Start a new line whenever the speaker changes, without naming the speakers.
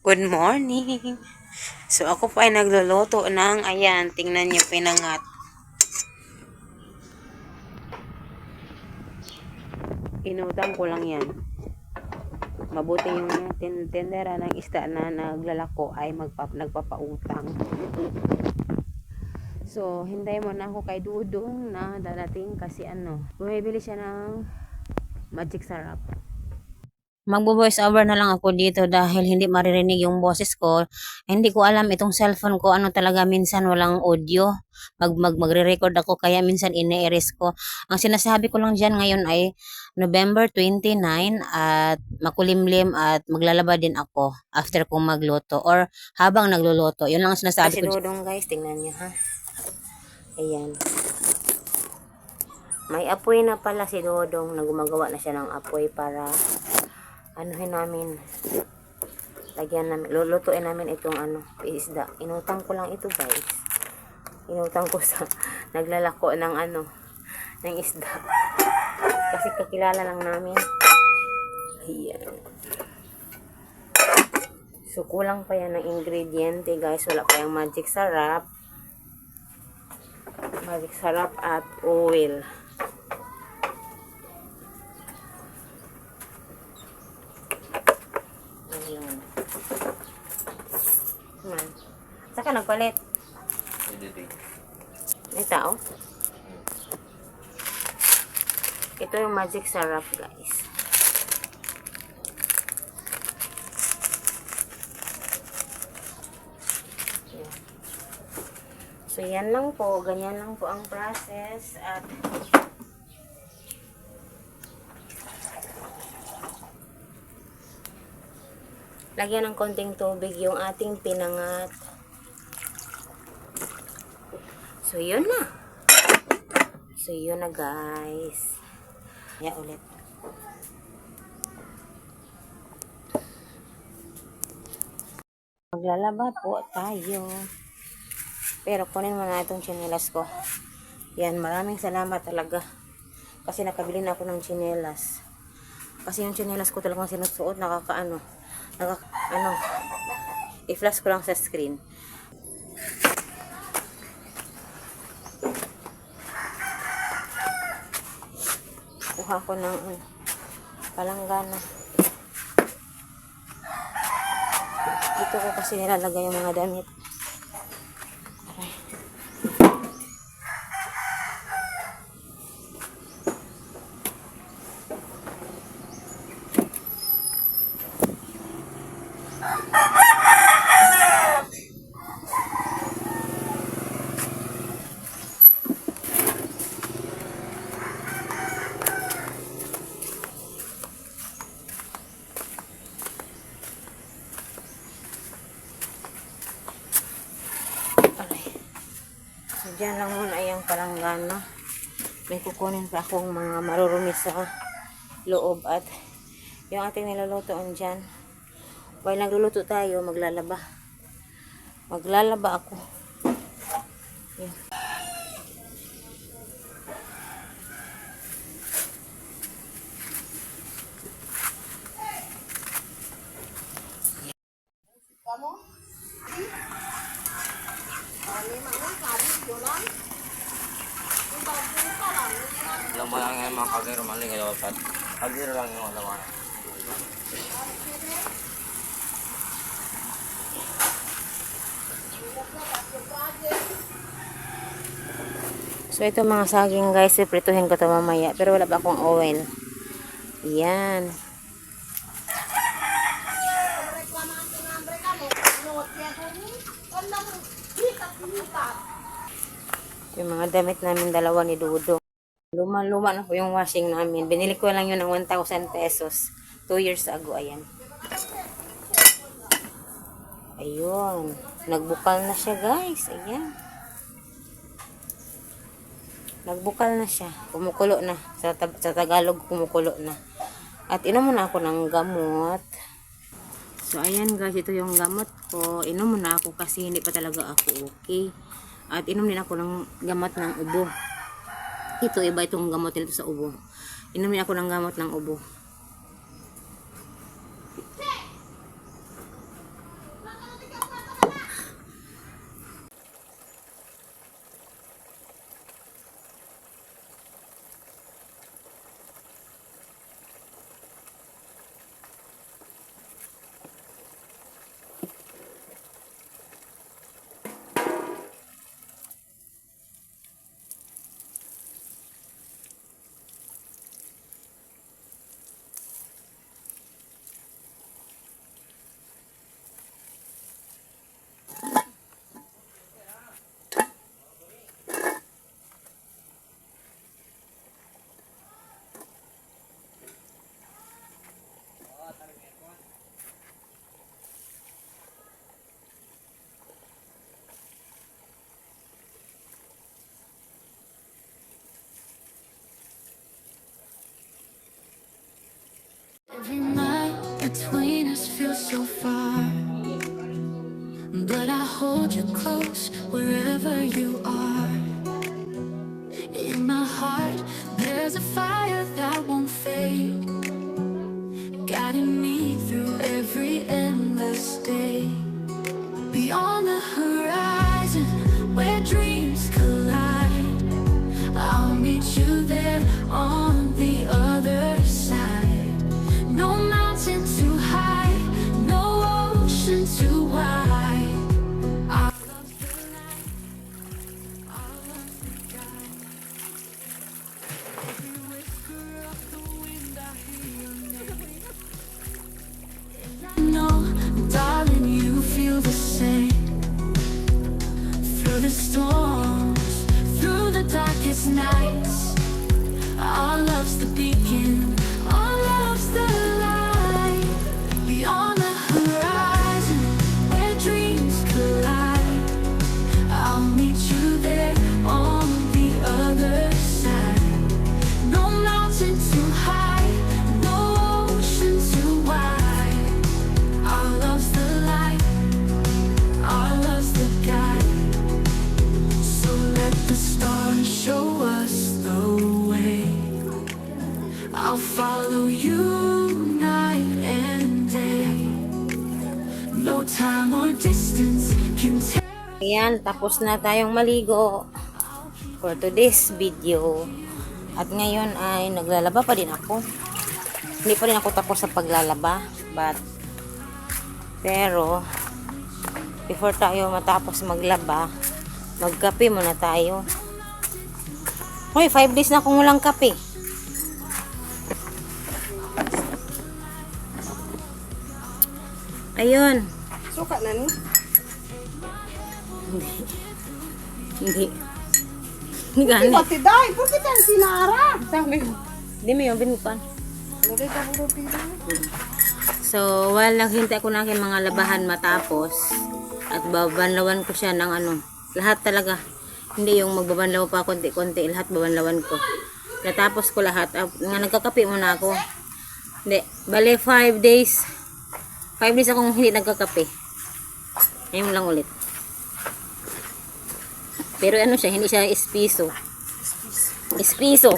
Good morning. So ako pa ay nagluluto ng ayan, tingnan niyo pinangat. Inutang ko lang yan. Mabuti yung tendera ng isda na naglalako ay nagpapautang. So, hintay mo na ako kay Dudong na darating kasi bumibili siya ng magic sarap. Magbo-voice over na lang ako dito dahil hindi maririnig yung boses ko. Hindi ko alam itong cellphone ko ano talaga minsan walang audio. Magre-record ako kaya minsan ine-erase ko. Ang sinasabi ko lang diyan ngayon ay November 29 at makulimlim at maglalaba din ako after kong magluto or habang nagluluto. Yun lang ang sinasabi ko. Kasi Dodong guys, tingnan niyo ha. Ayan. May apoy na pala si Dodong na gumagawa na siya ng apoy para anuhin namin, lagyan namin, lulutuin namin itong isda. Inutang ko lang ito guys, inutang ko sa naglalako ng ng isda kasi kakilala lang namin. Ayan. So kulang pa yan ng ingrediente guys, wala pa yung magic sarap at oil. Saka nagpalit. May tao. Ito yung magic sarap guys. So yan lang po. Ganyan lang po ang process. At lagyan ng konting tubig yung ating pinangat. So, yun na. So, yun na guys. Ulit. Maglalaba po tayo. Pero kunin mo na itong tsinelas ko. Yan, maraming salamat talaga. Kasi nakabili na ako ng tsinelas. Kasi yung tsinelas ko talagang sinusuot, i-flash ko lang sa screen. Kuha ko ng palanggana. Dito ko kasi nilalagay yung mga damit. So, dyan lang muna yung palanggana. May kukunin pa akong mga marurumi sa loob at yung ating nilulutoan dyan. While nagluluto tayo, maglalaba. Maglalaba ako. Yan.
Alam mo lang yung mga kagero maling ngayon at kagero lang yung alawan.
So ito mga saging guys, iprituhin ko ito mamaya. Pero wala pa akong oil. Yan. Yung mga damit namin dalawa ni Dudo. Luma-luma na po yung washing namin. Binili ko lang yun ng 1,000 pesos. 2 years ago, ayan. Ayun. Nagbukal na siya, guys. Ayan. Nagbukal na siya. Kumukulo na. Sa Tagalog, kumukulo na. At inom muna ako ng gamot. So, ayan guys. Ito yung gamot ko. Inom muna ako kasi hindi pa talaga ako okay. At inom din ako ng gamot ng ubo. Ito, iba itong gamot nito sa ubo. Inumin ako ng gamot ng ubo.
Every night between us feels so far, but I hold you close wherever you are. In my heart, there's a fire that won't fade, guiding me through every endless day. Beyond the horizon, where dreams collide, I'll meet you there on the other side. No mountain too high, no ocean too wide. Our love's the light, our love's the guide. Every whisper of the wind, I hear your name. And I know, darling, you feel the same. Through the storms, through the darkest nights, our love's the beacon, our love's the light. Beyond the horizon, where dreams collide, I'll meet you there on the other side. No mountain too high, no ocean too wide. Our love's the light, our love's the guide. So let the stars show us the way. I'll follow you night and day. No time or distance can tear.
Ayan, tapos na tayong maligo for today's video. At ngayon ay naglalaba pa din ako. Hindi pa rin ako tapos sa paglalaba. Pero, before tayo matapos maglaba, magkape muna tayo. Hoy, 5 days na akong walang kape. Ayun.
Suka na ni?
Hindi. Hindi gani.
Pati day, bakit ang sinara?
Sabi ko. Hindi mo yung binukan.
Lagay ka muna pila.
So, while naghintay ko na aking mga labahan matapos, at babanlawan ko siya ng ano, lahat talaga. Hindi yung magbabanlaw pa konti-konti, lahat babanlawan ko. Natapos ko lahat. Nga nagkakape muna ako. Hindi, bale 5 days. 5 days akong hindi nagkakape. Ngayon lang ulit. Pero ano siya, hindi siya espiso. Espiso.